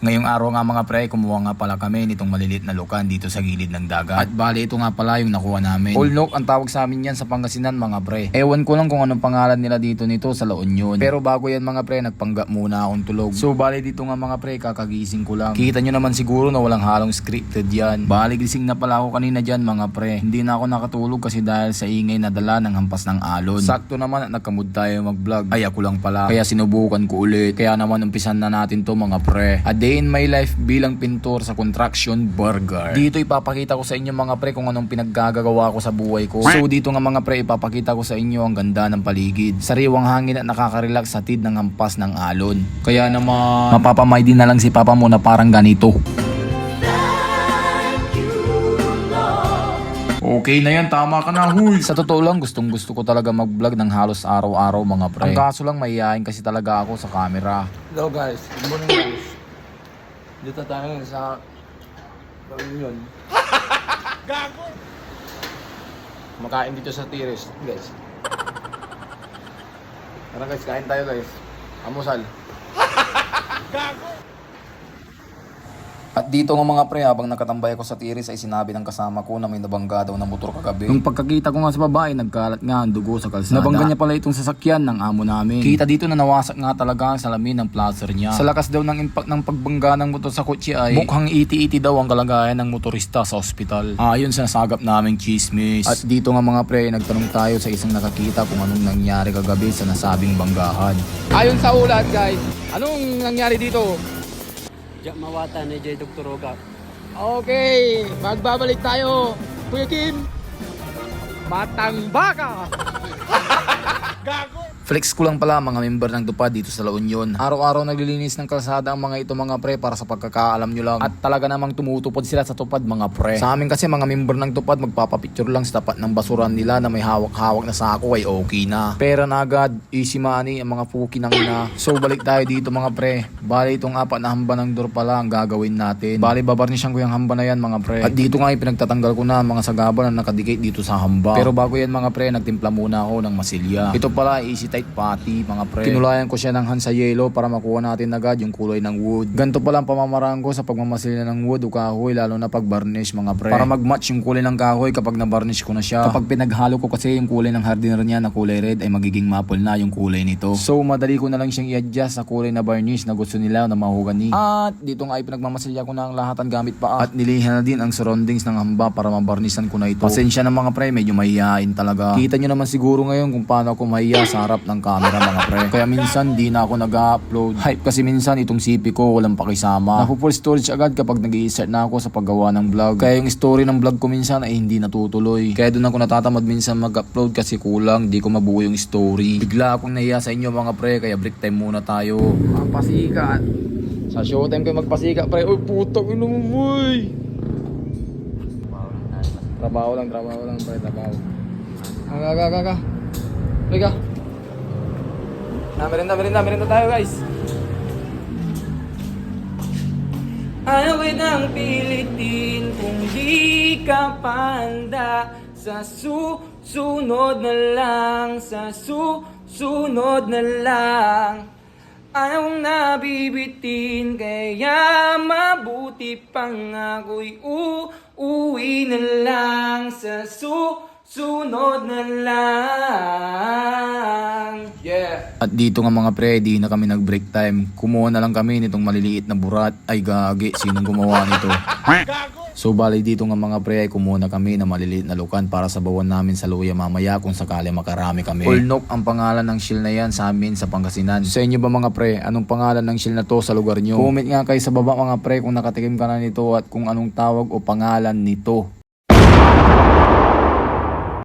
Ngayong araw nga mga pre, kumuha nga pala kami nitong maliliit na lukan dito sa gilid ng dagat. At bali ito nga pala yung nakuha namin. Ulnok ang tawag sa amin yan sa Pangasinan mga pre. Ewan ko lang kung anong pangalan nila dito nito sa La Union. Pero bago yan mga pre, nagpanggap muna akong tulog. So bali dito nga mga pre, kakagising ko lang. Kita nyo naman siguro na walang halong scripted yan. Bali gising na pala ako kanina dyan mga pre. Hindi na ako nakatulog kasi dahil sa ingay na dala ng hampas ng alon. Sakto naman at nagkamod tayo mag-vlog. Ay ako lang pala. Kaya sinubukan ko ulit. Kaya naman umpisan na natin to mga pre. A day in my life bilang pintor sa Construction Burger. Dito ipapakita ko sa inyo mga pre kung anong pinaggagawa ko sa buhay ko. So dito nga mga pre, ipapakita ko sa inyo ang ganda ng paligid. Sariwang hangin at nakaka-relax sa tid ng hampas ng alon. Kaya naman mapapamay din na lang si papa mo na parang ganito. Okay na yan, tama ka na, huy. Sa totoo lang, gustong gusto ko talaga mag-vlog ng halos araw-araw mga pre. Ang kaso lang, mahihayin kasi talaga ako sa camera. Hello guys, good morning guys. Dito tayo sa La Union. Gago! Makain dito sa Tiris, guys. Tara guys, kain tayo guys. Amusal. Gago! At dito nga mga pre, habang nakatambay ako sa Tiris ay sinabi ng kasama ko na may nabangga daw na motor kagabi. Nung pagkakita ko nga sa babae, nagkalat nga ang dugo sa kalsada. Nabangga niya pala itong sasakyan ng amo namin. Kita dito na nawasak nga talaga ang salamin ng plaster niya. Sa lakas daw ng impact ng pagbangga ng motor sa kotse ay mukhang iti-iti daw ang kalagayan ng motorista sa ospital. Ayon sa nasagap naming chismis. At dito nga mga pre, nagtanong tayo sa isang nakakita kung anong nangyari kagabi sa nasabing banggahan. Ayon sa ulat guys, anong nangyari dito? Diyak mawata ni J. Dr. Rogap. Okay, magbabalik tayo. Kuya Kim, matang baka! Gago! Flex ko lang pala mga member ng Dupad dito sa La Union. Araw-araw naglilinis ng kalsada ang mga ito mga pre para sa pagkakaalam nyo lang. At talaga namang tumutupad sila sa tupad mga pre. Sa amin kasi mga member ng Dupad magpapapicture lang sa tapat ng basuran nila na may hawak-hawak na sako ay okay na. Pera na agad, easy money ang mga puki ng ina. So balik tayo dito mga pre. Bali itong apat na hamba ng door pala ang gagawin natin. Bali babarnisyan ko yung hamba na yan mga pre. At dito nga pinagtatanggal ko na ang mga sagaba na nakadikit dito sa hamba. Pero bago yan mga pre, nagtimpla muna ako ng masilya. Ito pala easy tight pati mga pre. Kinulayan ko siya ng hansa yellow para makuha natin agad yung kulay ng wood. Ganto pala ang pamamaraan ko sa pagmamasilya ng wood o kahoy lalo na pag varnish mga pre. Para mag-match yung kulay ng kahoy kapag na-varnish ko na siya. Kapag pinaghalo ko kasi yung kulay ng hardener niya na kulay red ay magiging maple na yung kulay nito. So madali ko na lang siyang i-adjust sa kulay na varnish na gusto nila na mahogany. At dito nga ay pinagmamasilya ko na ang lahatan gamit pa. At nilihan na din ang surroundings ng hamba para mabarnisan ko na ito. Pasensya na mga pre, medyo mahihain talaga. Kita nyo naman siguro ngayon kung paano ako mahiya sa harap ng camera mga pre. Kaya minsan di na ako nag-upload. Hype kasi minsan itong CP ko walang pakisama. Napo-full storage agad kapag nag-i-start na ako sa paggawa ng vlog. Kaya yung story ng vlog ko minsan ay hindi natutuloy. Kaya doon ako natatamad minsan mag-upload kasi kulang, di ko mabuo yung story. Bigla akong nahiya sa inyo mga pre, kaya break time muna tayo. Pasikat. Sa showtime kayo magpasikat pre. Uy putang ino mo boy. Trabaho lang pre, trabaho. Aga. Liga. Merenda tayo guys. Awit ang pilitin kung di ka panda. Sa susunod na lang, sa susunod na lang. Ayaw nabibitin, kaya mabuti pang ako'y uuwi na lang. Sa susunod na lang. Yeah. At dito nga mga pre, di na kami nag-break time. Kumuha na lang kami nitong maliliit na burat. Ay gagi, sinong gumawa nito? So bali dito nga mga pre ay kumuha na kami na maliliit na lukan para sa bawan namin sa luya mamaya kung sakali makarami kami. Ulnok ang pangalan ng shield na yan sa amin sa Pangasinan. Sa inyo ba mga pre, anong pangalan ng shield na to sa lugar nyo? Comment nga kayo sa baba mga pre kung nakatikim ka na nito at kung anong tawag o pangalan nito.